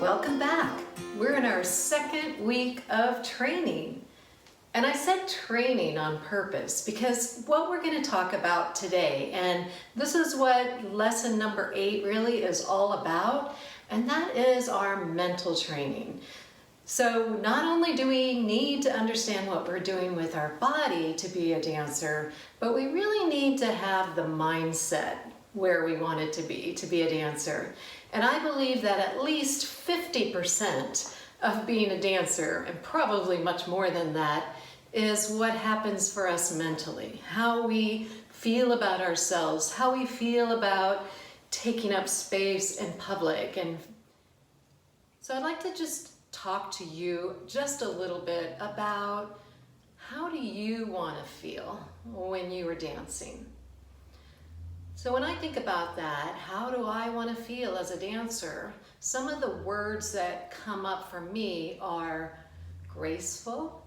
Welcome back. We're in our second week of training. And I said training on purpose because what we're going to talk about today, and this is what lesson number 8 really is all about, and that is our mental training. So not only do we need to understand what we're doing with our body to be a dancer, but we really need to have the mindset where we want it to be a dancer. And I believe that at least 50% of being a dancer, and probably much more than that, is what happens for us mentally. How we feel about ourselves, how we feel about taking up space in public. And so I'd like to just talk to you just a little bit about how do you want to feel when you are dancing. So when I think about that, how do I want to feel as a dancer? Some of the words that come up for me are graceful,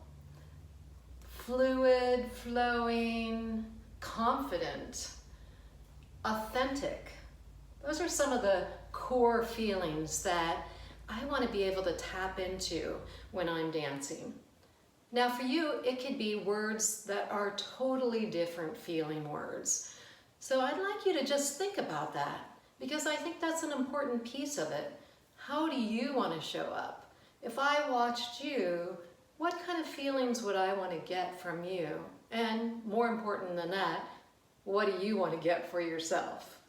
fluid, flowing, confident, authentic. Those are some of the core feelings that I want to be able to tap into when I'm dancing. Now for you, it could be words that are totally different feeling words. So I'd like you to just think about that because I think that's an important piece of it. How do you want to show up? If I watched you, what kind of feelings would I want to get from you? And more important than that, what do you want to get for yourself?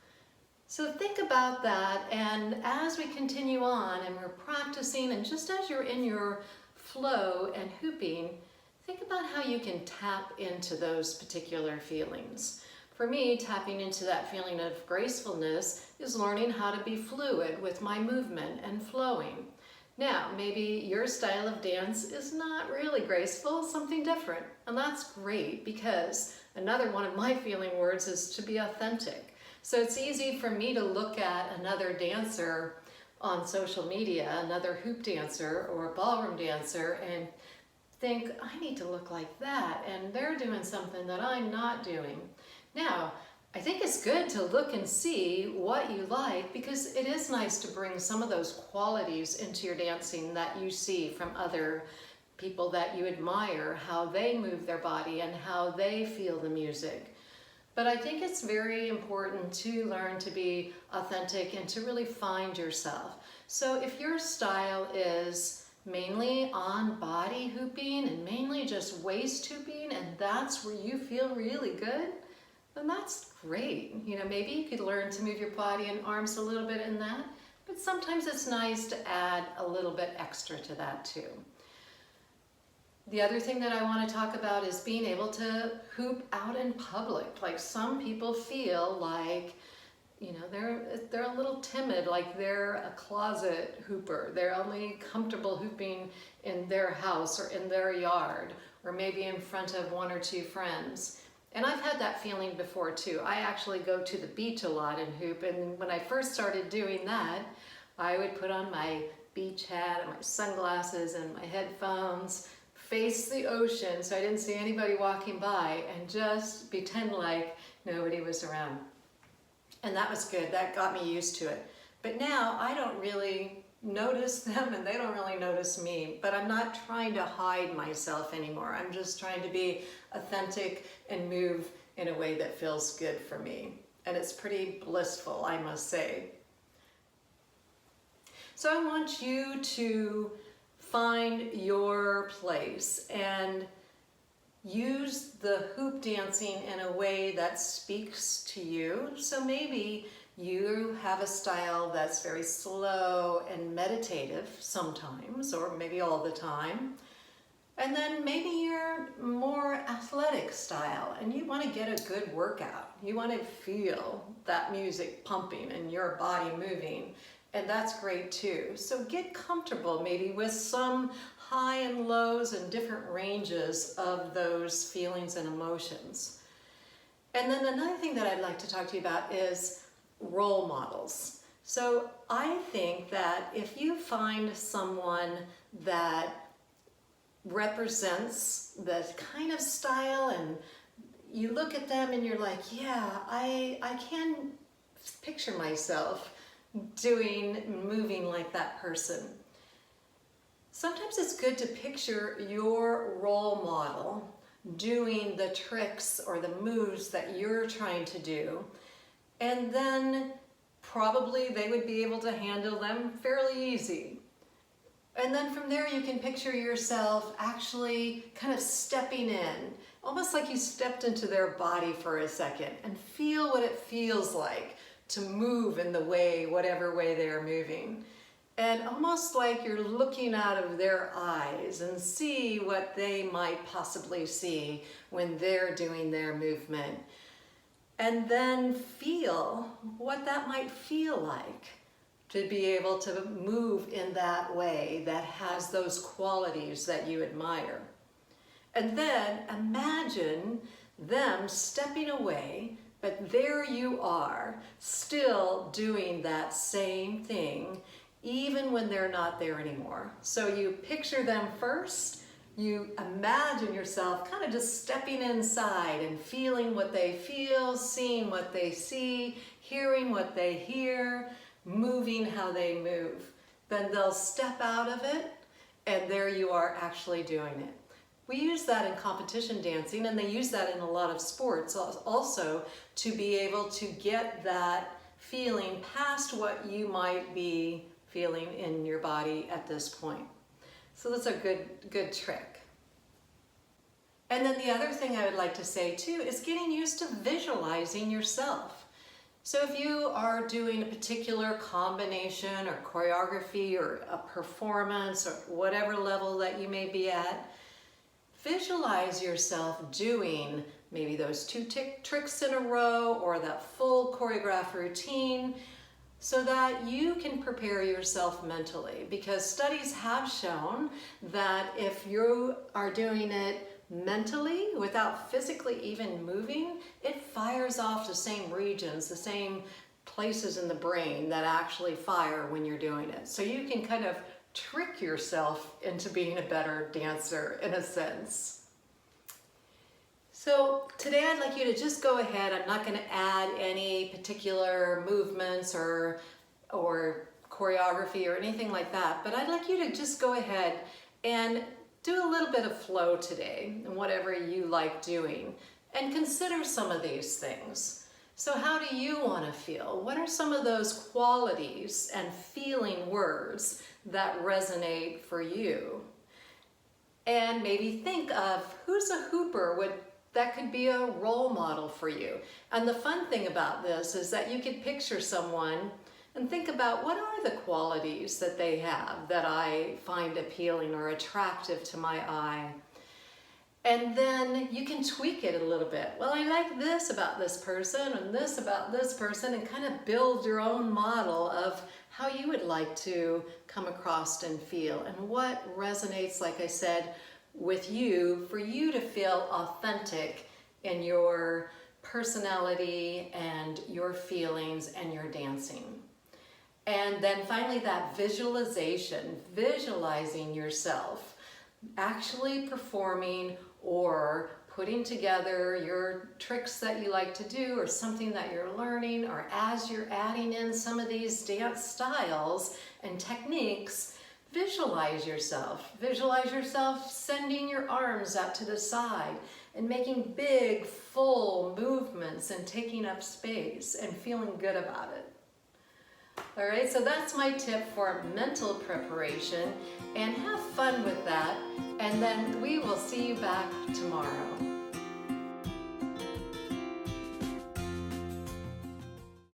So think about that, and as we continue on and we're practicing, and just as you're in your flow and hooping, think about how you can tap into those particular feelings. For me, tapping into that feeling of gracefulness is learning how to be fluid with my movement and flowing. Now, maybe your style of dance is not really graceful, something different, and that's great because another one of my feeling words is to be authentic. So it's easy for me to look at another dancer on social media, another hoop dancer or a ballroom dancer, and think, I need to look like that, and they're doing something that I'm not doing. Now, I think it's good to look and see what you like because it is nice to bring some of those qualities into your dancing that you see from other people that you admire, how they move their body and how they feel the music. But I think it's very important to learn to be authentic and to really find yourself. So if your style is mainly on body hooping and mainly just waist hooping and that's where you feel really good, then that's great. You know, maybe you could learn to move your body and arms a little bit in that, but sometimes it's nice to add a little bit extra to that too. The other thing that I want to talk about is being able to hoop out in public. Like some people feel like, you know, they're a little timid, like they're a closet hooper. They're only comfortable hooping in their house or in their yard, or maybe in front of 1 or 2 friends. And I've had that feeling before too. I actually go to the beach a lot and hoop, and when I first started doing that, I would put on my beach hat and my sunglasses and my headphones, face the ocean so I didn't see anybody walking by, and just pretend like nobody was around. And that was good. That got me used to it. But now I don't really notice them and they don't really notice me, but I'm not trying to hide myself anymore. I'm just trying to be authentic and move in a way that feels good for me. And it's pretty blissful, I must say. So I want you to find your place and use the hoop dancing in a way that speaks to you. So maybe you have a style that's very slow and meditative sometimes, or maybe all the time. And then maybe you're more athletic style and you want to get a good workout. You want to feel that music pumping and your body moving. And that's great too. So get comfortable maybe with some high and lows and different ranges of those feelings and emotions. And then another thing that I'd like to talk to you about is role models. So I think that if you find someone that represents the kind of style and you look at them and you're like, yeah, I can picture myself moving like that person. Sometimes it's good to picture your role model doing the tricks or the moves that you're trying to do, and then probably they would be able to handle them fairly easy. And then from there you can picture yourself actually kind of stepping in, almost like you stepped into their body for a second, and feel what it feels like to move in the way, whatever way they're moving. And almost like you're looking out of their eyes and see what they might possibly see when they're doing their movement. And then feel what that might feel like to be able to move in that way that has those qualities that you admire. And then imagine them stepping away, but there you are, still doing that same thing, even when they're not there anymore. So you picture them first, you imagine yourself kind of just stepping inside and feeling what they feel, seeing what they see, hearing what they hear, moving how they move. Then they'll step out of it, and there you are actually doing it. We use that in competition dancing, and they use that in a lot of sports also, to be able to get that feeling past what you might be feeling in your body at this point. So that's a good trick. And then the other thing I would like to say too is getting used to visualizing yourself. So if you are doing a particular combination or choreography or a performance or whatever level that you may be at, visualize yourself doing maybe those two tricks in a row or that full choreographed routine, so that you can prepare yourself mentally. Because studies have shown that if you are doing it mentally without physically even moving, it fires off the same regions, the same places in the brain that actually fire when you're doing it. So you can kind of trick yourself into being a better dancer in a sense. So today I'd like you to just go ahead. I'm not going to add any particular movements or choreography or anything like that, but I'd like you to just go ahead and do a little bit of flow today in whatever you like doing, and consider some of these things. So how do you want to feel? What are some of those qualities and feeling words that resonate for you? And maybe think of who's a hooper that could be a role model for you. And the fun thing about this is that you could picture someone and think about what are the qualities that they have that I find appealing or attractive to my eye. And then you can tweak it a little bit. Well, I like this about this person and this about this person, and kind of build your own model of how you would like to come across and feel, and what resonates, like I said, with you, for you to feel authentic in your personality and your feelings and your dancing. And then finally, that visualization, visualizing yourself actually performing or putting together your tricks that you like to do, or something that you're learning, or as you're adding in some of these dance styles and techniques, visualize yourself. Visualize yourself sending your arms out to the side and making big, full movements and taking up space and feeling good about it. All right, so that's my tip for mental preparation, and have fun with that, and then we will see you back tomorrow.